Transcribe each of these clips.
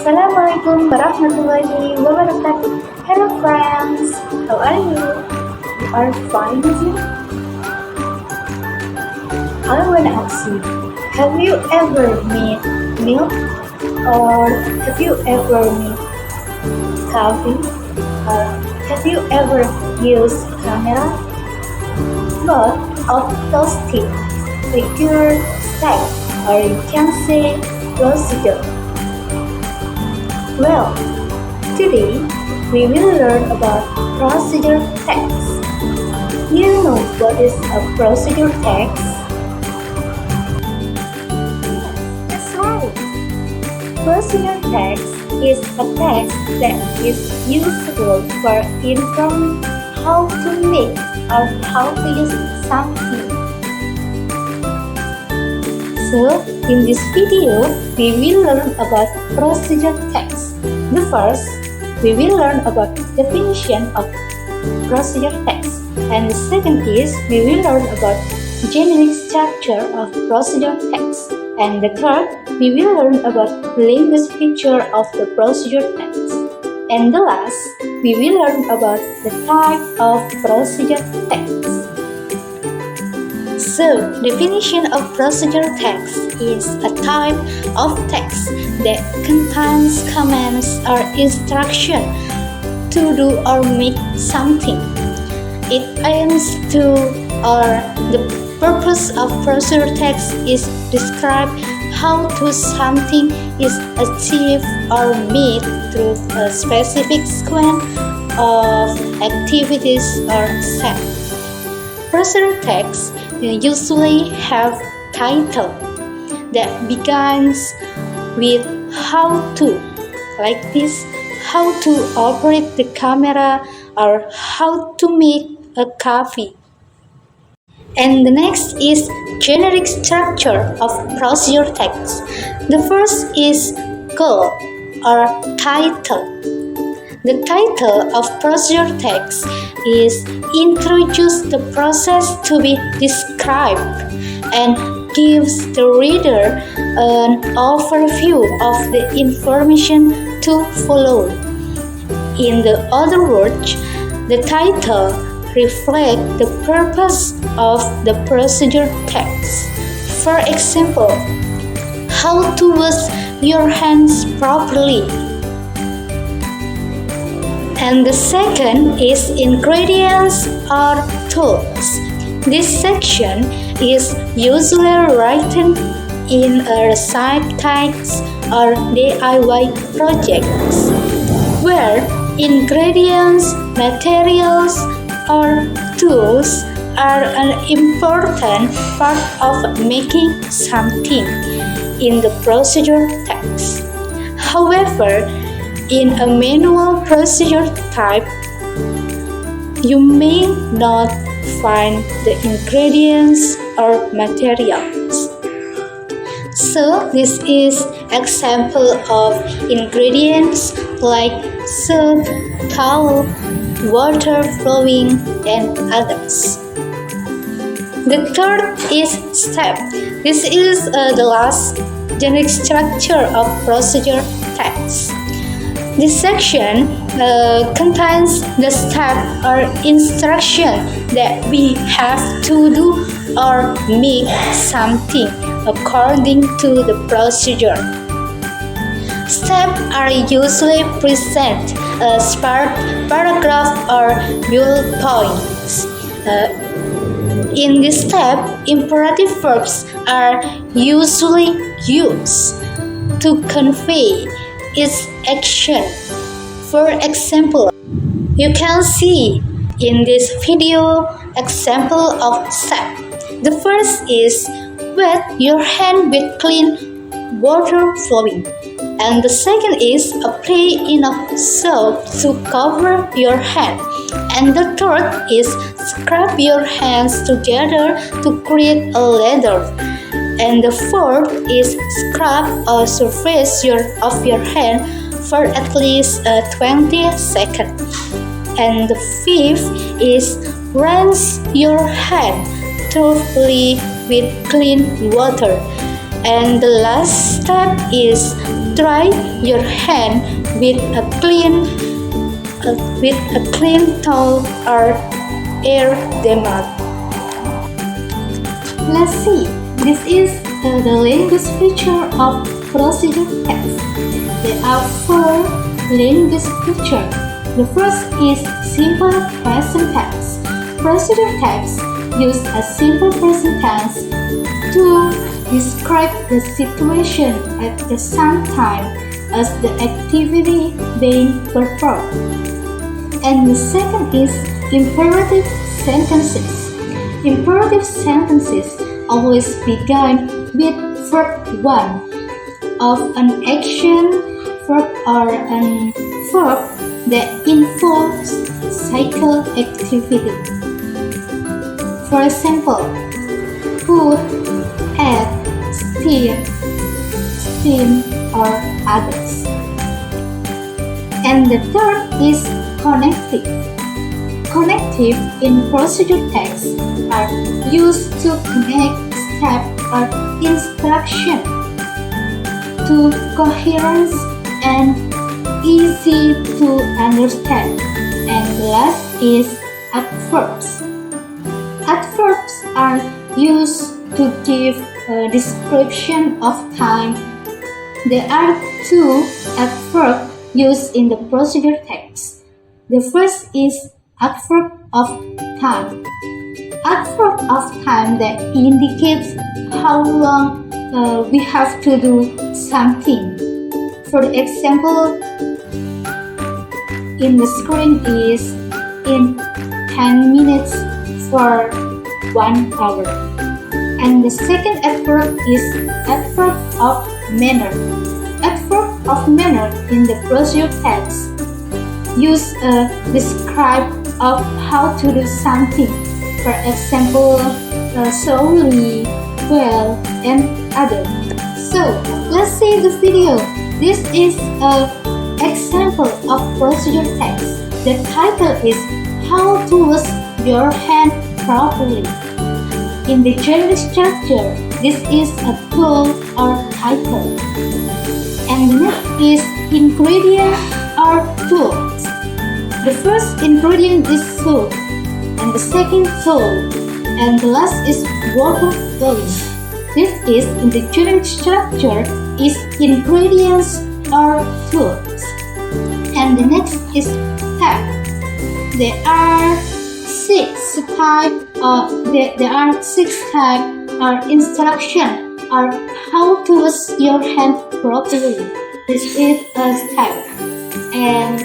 Assalamualaikum warahmatullahi wabarakatuh. Hello friends, how are you? You are fine with you? I want to ask you, have you ever made milk or have you ever made coffee or have you ever used camera? Both of those things require step or you can say procedure. Well, today we will learn about procedure text. You know what is a procedure text? That's right. Procedure text is a text that is useful for informing how to make or how to use something. So, in this video, we will learn about procedure text. The first, we will learn about definition of procedure text. And the second is, we will learn about generic structure of procedure text. And the third, we will learn about language feature of the procedure text. And the last, we will learn about the type of procedure text. So, definition of procedure text is a type of text that contains commands or instructions to do or make something. It aims to, or the purpose of procedure text is describe how to something is achieved or made through a specific sequence of activities or steps. Procedure text usually have title that begins with how to, like this, how to operate the camera or how to make a coffee. And the next is generic structure of procedure text. The first is goal or title. The title of procedure text is introduce the process to be described and gives the reader an overview of the information to follow. In the other words, the title reflects the purpose of the procedure text. For example, how to wash your hands properly. And the second is ingredients or tools. This section is usually written in a recite text or DIY projects, where ingredients, materials, or tools are an important part of making something in the procedure text. However, in a manual procedure type, you may not find the ingredients or materials. So this is example of ingredients like soap, towel, water flowing, and others. The third is step. This is the last generic structure of procedure text. This section contains the step or instruction that we have to do or make something according to the procedure. Steps are usually present as paragraph or bullet points. In this step, imperative verbs are usually used to convey its action. For example, you can see in this video example of step. The first is wet your hand with clean water flowing. And the second is apply enough soap to cover your hand. And the third is scrub your hands together to create a lather. And the fourth is scrub a surface of your hand for at least 20 seconds. And the fifth is rinse your hand thoroughly with clean water. And the last step is dry your hand with a clean towel or air them out. Let's see. This is the language feature of procedure text. There are 4 language features. The first is simple present tense. Procedure text use a simple present tense to describe the situation at the same time as the activity being performed. And the second is imperative sentences. Imperative sentences always begin with verb 1 of an action, verb or an verb that involves cycle activity. For example, put, add, steam, or others. And the third is connective. Connective in procedure text are used to connect step or instruction to coherence and easy to understand. And the last is adverbs. Adverbs are used to give a description of time. There are 2 adverbs used in the procedure text. The first is adverb of time. Adverb of time that indicates how long we have to do something. For example, in the screen is in 10 minutes for 1 hour. And the second adverb is adverb of manner. Adverb of manner in the procedure text use a describe of how to do something. For example, slowly, well, and other. So let's see the video. This is an example of procedure text. The title is How to Wash Your Hand Properly. In the general structure, this is a tool or title. And the next is ingredient or tools. The first ingredient is soap, and the second salt, and the last is water base. This is in the general structure is ingredients or tools. And the next is step. There are 6 types or instruction or how to wash your hand properly. This is a step. And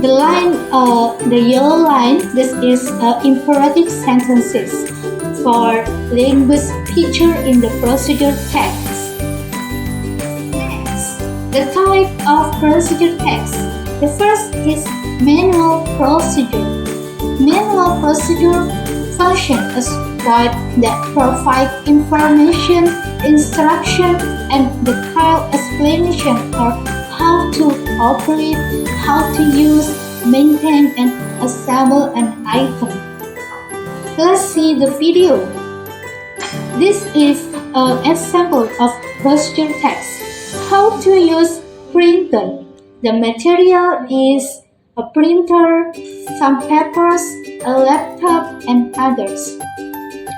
the yellow line, this is imperative sentences for language feature in the procedure text. Next, the type of procedure text. The first is manual procedure. Manual procedure function as guide that provide information, instruction, and detailed explanation of how to operate, how to use, maintain, and assemble an item. Let's see the video. This is an example of procedure text. How to use printer. The material is a printer, some papers, a laptop, and others.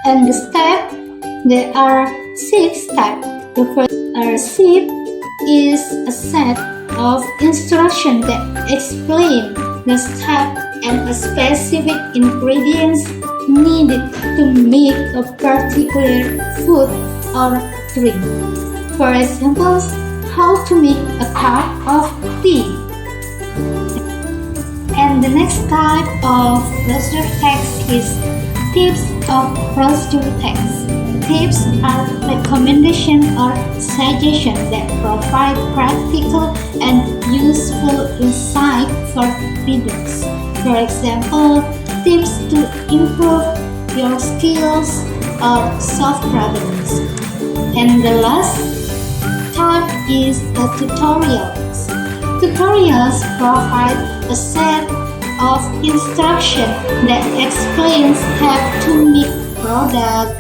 And the step, there are 6 steps. The first step is a set of instructions that explain the step and the specific ingredients needed to make a particular food or drink. For example, how to make a cup of tea. And the next type of procedure text is tips of procedure text. Tips are recommendations or suggestions that provide practical and useful insight for readers. For example, tips to improve your skills or solve problems. And the last type is tutorials. Tutorials provide a set of instructions that explains how to make product,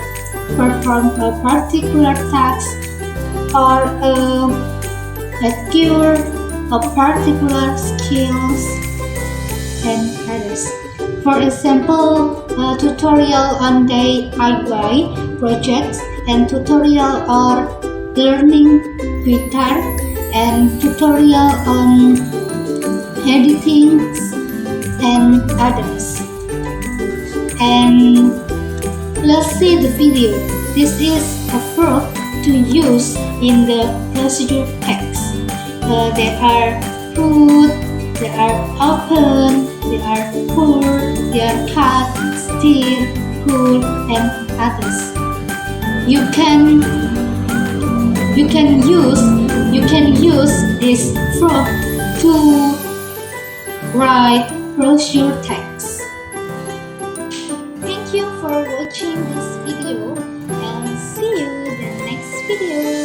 perform a particular task, or acquire a particular skills and others. For example, a tutorial on DIY projects and tutorial on learning guitar and tutorial on editing and others. And let's see the video. This is a verb to use in the procedure text. They are put, they are open, they are pour, they are cut, stir, pull, and others. You can use this verb to write procedure text. Thank you for watching this video and see you in the next video.